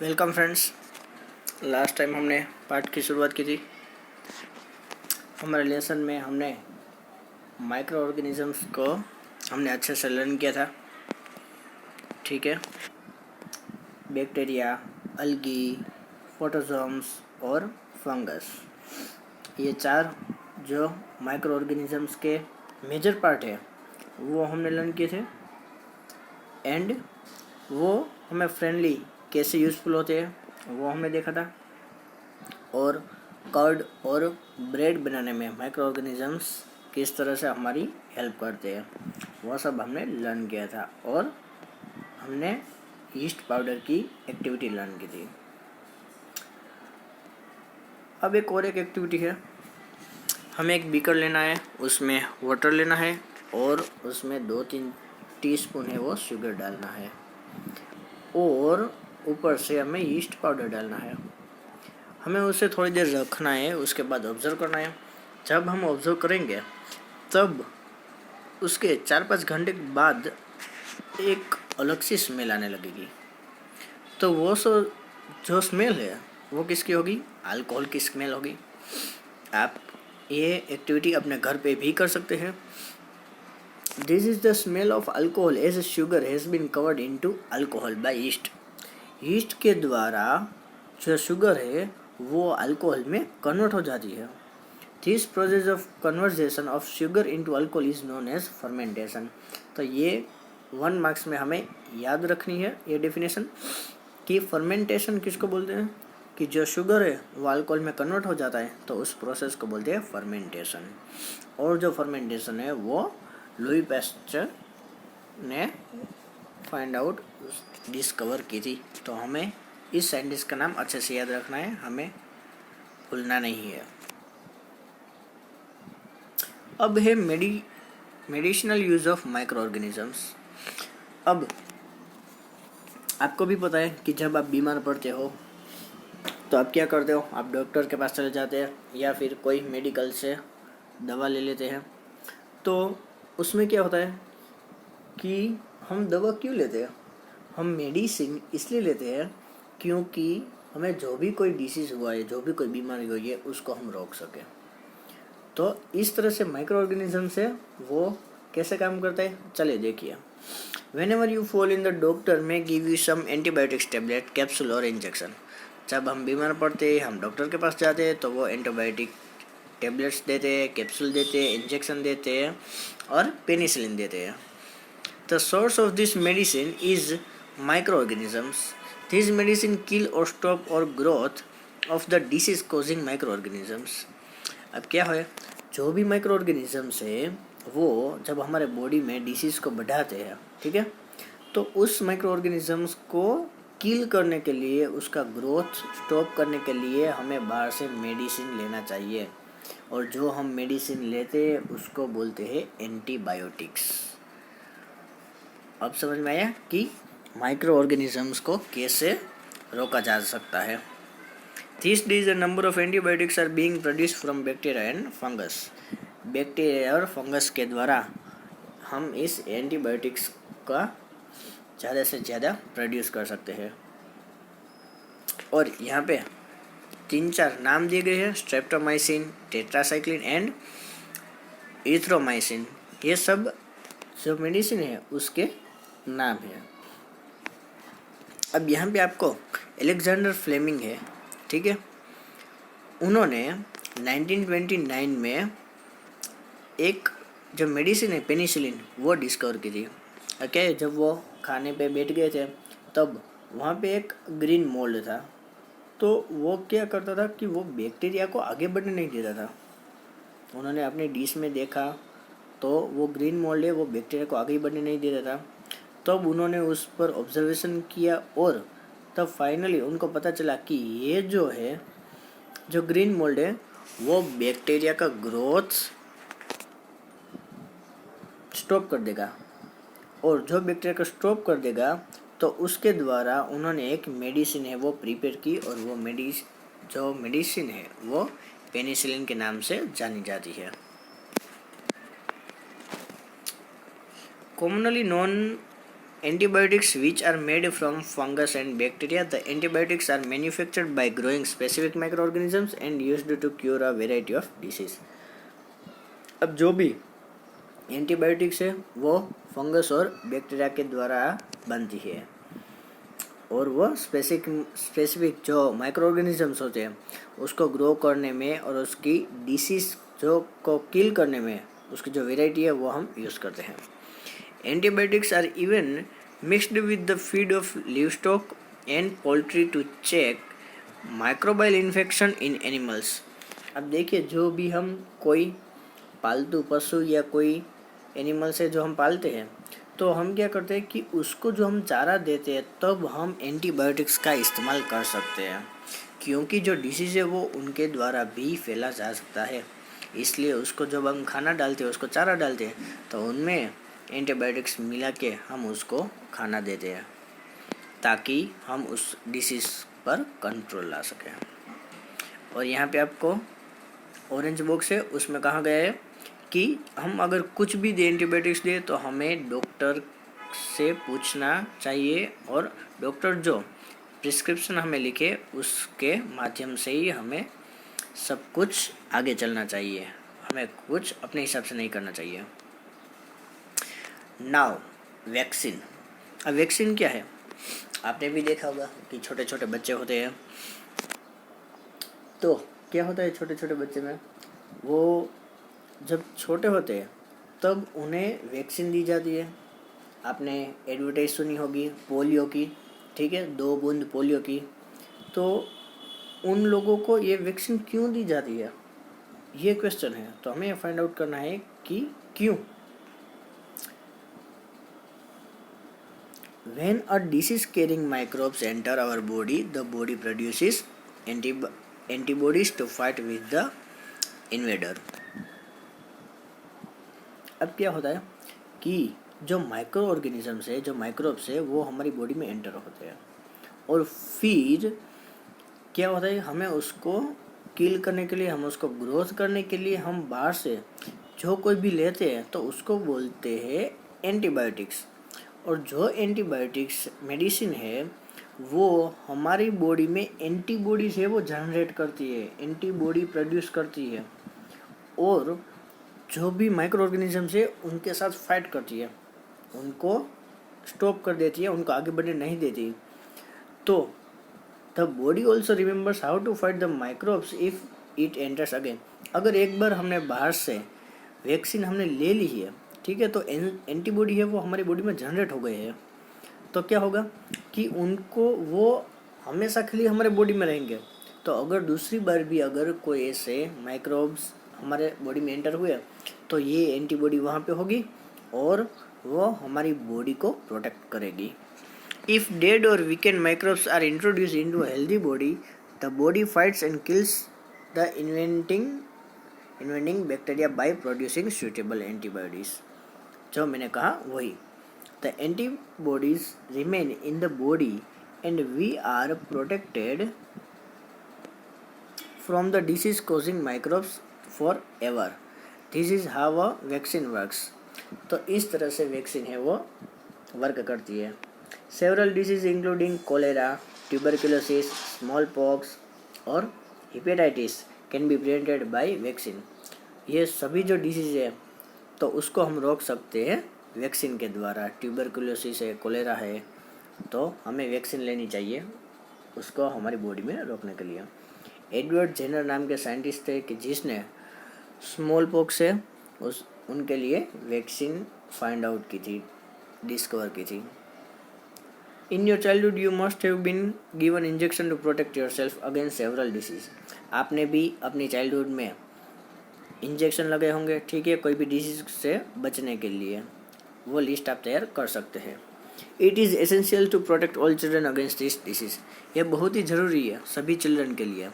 Welcome friends. Last time हमने part की शुरुआत की थी। हमारे लेसन में हमने माइक्रो ऑर्गेनिजम्स को हमने अच्छे से लर्न किया था। ठीक है, बैक्टीरिया, अल्गी, प्रोटोजोम्स और फंगस, ये चार जो माइक्रो ऑर्गेनिजम्स के मेजर पार्ट है वो हमने लर्न किए थे। एंड वो हमें फ्रेंडली कैसे यूज़फुल होते हैं वो हमने देखा था। और कर्ड और ब्रेड बनाने में माइक्रो ऑर्गेनिजम्स किस तरह से हमारी हेल्प करते हैं वो सब हमने लर्न किया था। और हमने यीस्ट पाउडर की एक्टिविटी लर्न की थी। अब एक और एक्टिविटी है। हमें एक बीकर लेना है, उसमें वाटर लेना है और उसमें 2-3 टीस्पून है वो शुगर डालना है और ऊपर से हमें यीस्ट पाउडर डालना है। हमें उसे थोड़ी देर रखना है, उसके बाद ऑब्ज़र्व करना है। जब हम ऑब्ज़र्व करेंगे तब उसके 4-5 घंटे के बाद एक अलग सी स्मेल आने लगेगी। तो वो जो स्मेल है वो किसकी होगी? अल्कोहल की स्मेल होगी। आप ये एक्टिविटी अपने घर पे भी कर सकते हैं। This is the smell of alcohol as sugar has been covered into alcohol by yeast. Yeast के द्वारा जो शुगर है वो अल्कोहल में कन्वर्ट हो जाती है। This process of conversation of sugar into alcohol is known as fermentation. तो ये 1 मार्क्स में हमें याद रखनी है ये डेफिनेशन कि फर्मेंटेशन किसको बोलते हैं, कि जो शुगर है वो अल्कोहल में कन्वर्ट हो जाता है तो उस प्रोसेस को बोलते हैं फर्मेंटेशन। और जो फर्मेंटेशन है वो लुई पैस्चर ने फाइंड आउट डिस्कवर की थी। तो हमें इस साइंटिस्ट का नाम अच्छे से याद रखना है, हमें भूलना नहीं है। अब है medicinal use of micro organisms. अब आपको भी पता है कि जब आप बीमार पड़ते हो तो आप क्या करते हो? आप डॉक्टर के पास चले जाते हैं या फिर कोई मेडिकल से दवा ले लेते हैं। तो उसमें क्या होता है कि हम दवा क्यों लेते हैं? हम मेडिसिन इसलिए लेते हैं क्योंकि हमें जो भी कोई डिसीज़ हुआ है, जो भी कोई बीमारी हुई है, उसको हम रोक सकें। तो इस तरह से माइक्रो ऑर्गेनिज्म से वो कैसे काम करता है, चलिए देखिए। Whenever you fall in, the doctor may give you some antibiotics tablet, capsule और इंजेक्शन। जब हम बीमार पड़ते हैं हम डॉक्टर के पास जाते हैं तो वो एंटीबायोटिक टेबलेट्स देते हैं, कैप्सूल देते हैं, इंजेक्शन देते हैं और पेनिसिलिन देते हैं। The source of this medicine is microorganisms. These medicine kill or stop or growth of the disease causing microorganisms. अब क्या है, जो भी माइक्रो ऑर्गेनिजम्स है वो जब हमारे बॉडी में डिसीज़ को बढ़ाते हैं, ठीक है, तो उस माइक्रो ऑर्गेनिजम्स को किल करने के लिए, उसका ग्रोथ स्टॉप करने के लिए हमें बाहर से मेडिसिन लेना चाहिए। और जो हम मेडिसिन लेते हैं उसको बोलते हैं एंटीबायोटिक्स। अब समझ में आया कि माइक्रो ऑर्गेनिजम्स को कैसे रोका जा सकता है। These days a number of antibiotics are being produced from bacteria and fungus. Bacteria और फंगस के द्वारा हम इस एंटीबायोटिक्स का ज़्यादा से ज़्यादा प्रोड्यूस कर सकते हैं। और यहाँ पे 3-4 नाम दिए गए हैं, स्ट्रेप्टोमाइसिन, टेट्रासाइक्लिन एंड इथ्रोमाइसिन। ये सब जो मेडिसिन है उसके नाम है। अब यहाँ पे आपको एलेक्जेंडर फ्लेमिंग है, ठीक है, उन्होंने 1929 में एक जो मेडिसिन है पेनिसिलिन वो डिस्कवर की थी। ओके, जब वो खाने पे बैठ गए थे तब वहाँ पे एक ग्रीन मोल्ड था। तो वो क्या करता था कि वो बैक्टीरिया को आगे बढ़ने नहीं देता था। उन्होंने अपने डिश में देखा तो वो ग्रीन मोल्ड है वो बैक्टीरिया को आगे बढ़ने नहीं देता था। तब उन्होंने उस पर ऑब्जर्वेशन किया और तब फाइनली उनको पता चला कि ये जो है, जो ग्रीन मोल्ड है वो बैक्टीरिया का ग्रोथ स्टॉप कर देगा। और जो बैक्टीरिया को स्टॉप कर देगा तो उसके द्वारा उन्होंने एक मेडिसिन है वो प्रिपेयर की और वो जो मेडिसिन है वो पेनिसिलिन के नाम से जानी जाती है। Commonly known antibiotics which are made from fungus and bacteria. The antibiotics are manufactured by growing specific microorganisms and used to cure a variety of disease. अब जो भी एंटीबायोटिक्स है वो फंगस और बैक्टीरिया के द्वारा बनती है और वो स्पेसिफिक जो माइक्रो ऑर्गेनिजम्स होते हैं उसको ग्रो करने में और उसकी डिसीज जो को किल करने में उसकी जो वेराइटी है वो हम यूज़ करते हैं. Antibiotics are even mixed with the feed of livestock and poultry to check microbial infection in animals. अब देखिए जो भी हम कोई पालतू पशु या कोई एनिमल से जो हम पालते हैं तो हम क्या करते हैं कि उसको जो हम चारा देते हैं तब हम एंटीबायोटिक्स का इस्तेमाल कर सकते हैं क्योंकि जो डिसीज़ है वो उनके द्वारा भी फैला जा सकता है. इसलिए उसको जब हम खाना डालते हैं उसको चारा डालते हैं तो उनमें एंटीबायोटिक्स मिला के हम उसको खाना देते हैं ताकि हम उस डिसीज़ पर कंट्रोल ला सकें. और यहाँ पे आपको ऑरेंज बॉक्स है उसमें कहा गया है कि हम अगर कुछ भी दे एंटीबायोटिक्स दे तो हमें डॉक्टर से पूछना चाहिए और डॉक्टर जो प्रिस्क्रिप्शन हमें लिखे उसके माध्यम से ही हमें सब कुछ आगे चलना चाहिए. हमें कुछ अपने हिसाब से नहीं करना चाहिए. Now vaccine. अब वैक्सीन क्या है आपने भी देखा होगा कि छोटे छोटे बच्चे होते हैं तो क्या होता है छोटे छोटे बच्चे में वो जब छोटे होते हैं तब उन्हें वैक्सीन दी जाती है. आपने एडवर्टाइज सुनी होगी पोलियो की, ठीक है, 2 बूंद पोलियो की. तो उन लोगों को ये वैक्सीन क्यों दी जाती है ये क्वेश्चन है. तो हमें फाइंड आउट करना है कि क्यों. When a disease carrying microbes enter our body, the body produces antibodies to fight with the invader. अब क्या होता है कि जो माइक्रो ऑर्गेनिजम्स है जो माइक्रोब्स है वो हमारी बॉडी में एंटर होते हैं और फिर क्या होता है हमें उसको किल करने के लिए हम उसको ग्रोथ करने के लिए हम बाहर से जो कोई भी लेते हैं तो उसको बोलते हैं एंटीबायोटिक्स. और जो एंटीबायोटिक्स मेडिसिन है वो हमारी बॉडी में एंटीबॉडीज है वो जनरेट करती है, एंटीबॉडी प्रोड्यूस करती है और जो भी माइक्रो ऑर्गेनिजम्स है उनके साथ फाइट करती है, उनको स्टॉप कर देती है, उनको आगे बढ़ने नहीं देती. तो the body also remembers how to fight the microbes if it enters again. अगर एक बार हमने बाहर से वैक्सीन हमने ले ली है, ठीक है, तो एंटीबॉडी है वो हमारी बॉडी में जनरेट हो गए हैं तो क्या होगा कि उनको वो हमेशा के लिए हमारे बॉडी में रहेंगे. तो अगर दूसरी बार भी अगर कोई ऐसे माइक्रोब्स हमारे बॉडी में एंटर हुए तो ये एंटीबॉडी वहाँ पे होगी और वो हमारी बॉडी को प्रोटेक्ट करेगी. इफ़ डेड और weakened microbes are introduce into healthy body the body fights and kills the invading bacteria by producing suitable antibodies. जो मैंने कहा वही. The antibodies remain in the body and we are protected from the disease causing microbes for ever. This is how a vaccine works. तो इस तरह से vaccine है वो वर्क करती है. Several disease including cholera, tuberculosis, smallpox और hepatitis can be prevented by vaccine. ये सभी जो डिसीज है तो उसको हम रोक सकते हैं वैक्सीन के द्वारा. ट्यूबरकुलोसिस है, कोलेरा है, तो हमें वैक्सीन लेनी चाहिए उसको हमारी बॉडी में रोकने के लिए. एडवर्ड जेनर नाम के साइंटिस्ट थे कि जिसने स्मॉल पॉक्स है उनके लिए वैक्सीन फाइंड आउट की थी, डिस्कवर की थी. In your childhood you must have been given injection to protect yourself against several disease. आपने भी अपनी चाइल्डहुड में इंजेक्शन लगे होंगे, ठीक है, कोई भी डिसीज से बचने के लिए. वो लिस्ट आप तैयार कर सकते हैं. It is essential to protect all children against this disease. यह बहुत ही ज़रूरी है सभी चिल्ड्रन के लिए.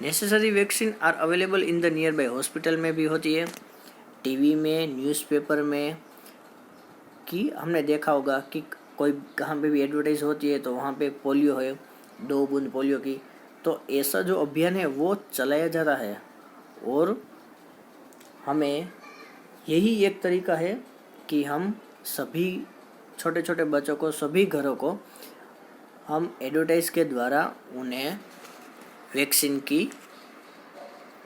Necessary vaccine are available in the nearby. Hospital में भी होती है, टीवी में, न्यूज़पेपर में, कि हमने देखा होगा कि कोई कहाँ पे भी एडवर्टाइज होती है तो वहाँ पे पोलियो है, 2 बूंद पोलियो की. तो ऐसा जो अभियान है वो चलाया जा रहा है और हमें यही एक तरीका है कि हम सभी छोटे छोटे बच्चों को, सभी घरों को हम एडवर्टाइज के द्वारा उन्हें वैक्सीन की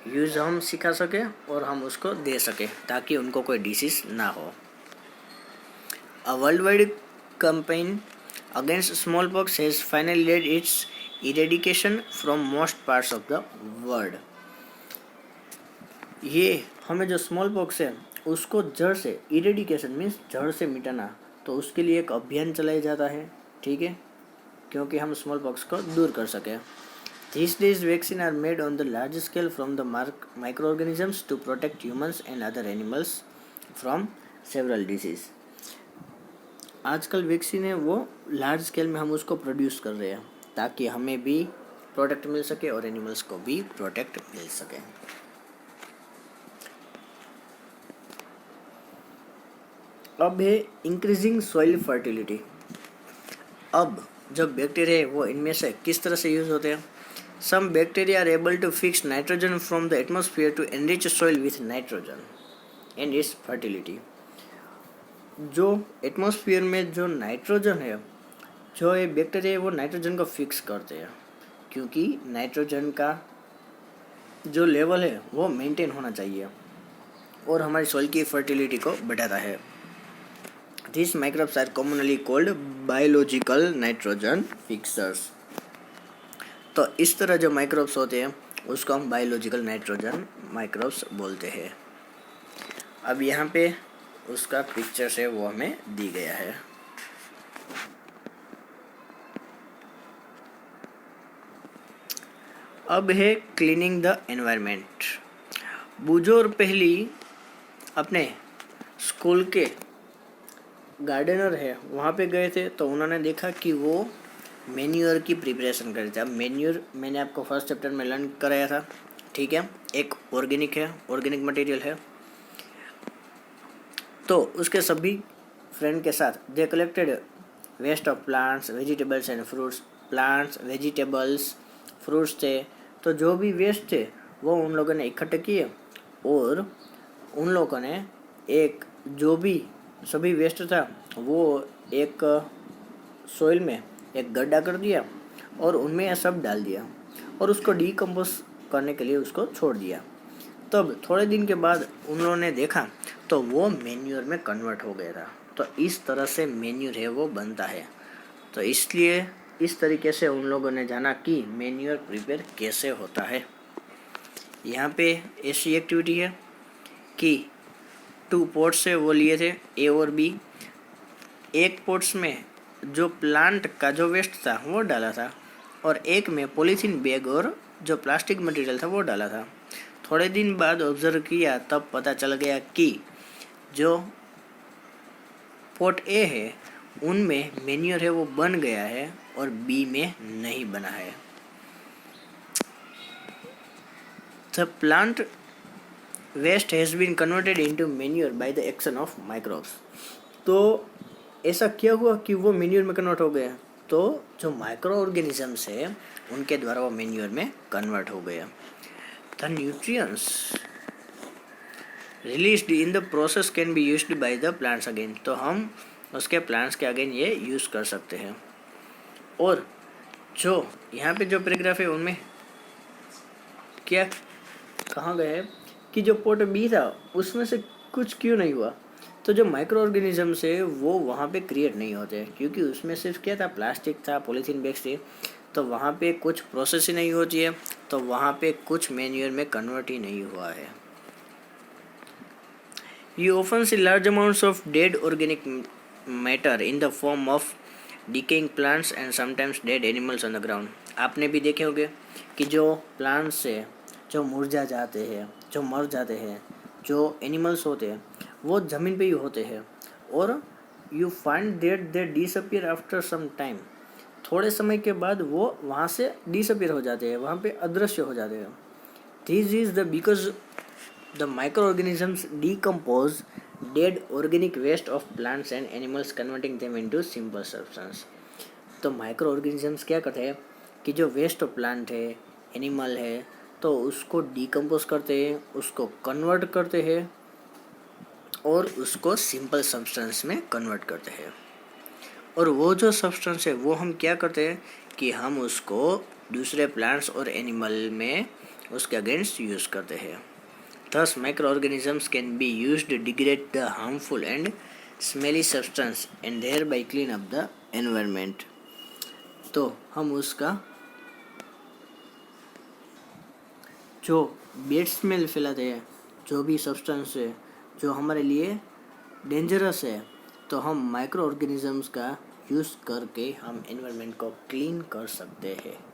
यूज़ हम सिखा सकें और हम उसको दे सकें ताकि उनको कोई डिसीज़ ना हो। A worldwide campaign against smallpox has finally led its eradication from most parts of the world. ये हमें जो स्मॉल पॉक्स है उसको जड़ से, इरेडिकेशन मीन्स जड़ से मिटाना, तो उसके लिए एक अभियान चलाया जाता है, ठीक है, क्योंकि हम स्मॉल पॉक्स को दूर कर सकें। These days vaccines are made on the large scale from the microorganisms to protect humans and other animals from several diseases. आजकल वैक्सीन है वो लार्ज स्केल में हम उसको प्रोड्यूस कर रहे हैं ताकि हमें भी प्रोटेक्ट मिल सके और एनिमल्स को भी प्रोटेक्ट मिल सके। अब है इंक्रीजिंग सॉइल फर्टिलिटी। अब जो बैक्टीरिया है वो इनमें से किस तरह से यूज होते हैं। Some bacteria are able to fix nitrogen from the atmosphere to enrich soil with nitrogen and its fertility. जो एटमॉस्फेयर में जो नाइट्रोजन है, जो ये बैक्टीरिया है वो नाइट्रोजन को फिक्स करते हैं, क्योंकि नाइट्रोजन का जो लेवल है वो मेंटेन होना चाहिए और हमारी सॉइल की फर्टिलिटी को बढ़ाता है। These microbes are commonly called biological nitrogen fixers. तो इस तरह जो माइक्रोब्स होते हैं उसको हम बायोलॉजिकल नाइट्रोजन माइक्रोब्स बोलते हैं। अब यहाँ पे उसका पिक्चर्स है वो हमें दी गया है। अब है क्लीनिंग द एनवायरनमेंट। बुजुर्ग पहली अपने स्कूल के गार्डनर है वहाँ पे गए थे तो उन्होंने देखा कि वो मैन्योर की प्रिपरेशन कर रहे थे। अब मैन्योर मैंने आपको फर्स्ट चैप्टर में लर्न कराया था, ठीक है, एक ऑर्गेनिक है, ऑर्गेनिक मटेरियल है। तो उसके सभी फ्रेंड के साथ they collected waste of plants, vegetables and fruits. Plants, vegetables, fruits थे, तो जो भी वेस्ट थे वो उन लोगों ने इकट्ठे किए और उन लोगों ने एक जो भी सभी वेस्ट था वो एक सॉइल में एक गड्ढा कर दिया और उनमें यह सब डाल दिया और उसको डीकम्पोज करने के लिए उसको छोड़ दिया। तब थोड़े दिन के बाद उन लोगों ने देखा तो वो मैन्योर में कन्वर्ट हो गया था। तो इस तरह से मैन्योर है वो बनता है। तो इसलिए इस तरीके से उन लोगों ने जाना कि मैन्योर प्रिपेयर कैसे होता है। यहाँ पे ऐसी एक्टिविटी है कि 2 पॉट्स है वो लिए थे, ए और बी। एक पॉट्स में जो प्लांट का जो वेस्ट था वो डाला था और एक में पॉलीथीन बैग और जो प्लास्टिक मटेरियल था वो डाला था। थोड़े दिन बाद ऑब्जर्व किया तब पता चल गया कि जो पॉट ए है उनमें मैन्योर है वो बन गया है और बी में नहीं बना है। The plant waste has been converted into manure by the action of microbes. तो ऐसा क्या हुआ कि वो मैन्योर में कन्वर्ट हो गया। तो जो माइक्रो ऑर्गेनिजम्स है उनके द्वारा वो मैन्योर में कन्वर्ट हो गया। The nutrients released in the process can be used by the plants again. तो हम उसके प्लांट्स के अगेन ये यूज़ कर सकते हैं। और जो यहाँ पे जो पैराग्राफ है उनमें क्या कहा गया है कि जो पॉट बी था उसमें से कुछ क्यों नहीं हुआ। तो जो माइक्रो ऑर्गेनिजम्स है वो वहाँ पे क्रिएट नहीं होते क्योंकि उसमें सिर्फ क्या था, प्लास्टिक था, पॉलीथीन बैग्स थे, तो वहाँ पे कुछ प्रोसेस ही नहीं होती है, तो वहाँ पे कुछ मैन्योर में कन्वर्ट ही नहीं हुआ है। You often see large amounts of dead organic matter in the form of decaying plants and sometimes dead animals on the ground. आपने भी देखे होंगे कि जो प्लांट्स है जो मुरझा जाते हैं, जो मर जाते हैं, जो एनिमल्स होते हैं वो ज़मीन पे ही होते हैं और you find that they disappear after some time. थोड़े समय के बाद वो वहाँ से डिसअपीयर हो जाते हैं, वहाँ पे अदृश्य हो जाते हैं। This is the because the microorganisms decompose dead organic waste of plants and animals converting them into simple substance. तो माइक्रो ऑर्गेनिजम्स क्या करते हैं कि जो वेस्ट ऑफ प्लांट है, एनिमल है, तो उसको डिकम्पोज करते हैं, उसको कन्वर्ट करते हैं और उसको सिंपल सब्सटेंस में कन्वर्ट करते हैं। और वो जो सब्सटेंस है वो हम क्या करते हैं कि हम उसको दूसरे प्लांट्स और एनिमल में उसके अगेंस्ट यूज़ करते हैं। Thus, microorganisms can be used to degrade the harmful and smelly substance and thereby clean up the environment. तो हम उसका जो बैड स्मेल फैलाते हैं, जो भी सब्सटेंस है जो हमारे लिए डेंजरस है, तो हम माइक्रो ऑर्गेनिजम्स का यूज़ करके हम एनवायरनमेंट को क्लीन कर सकते हैं।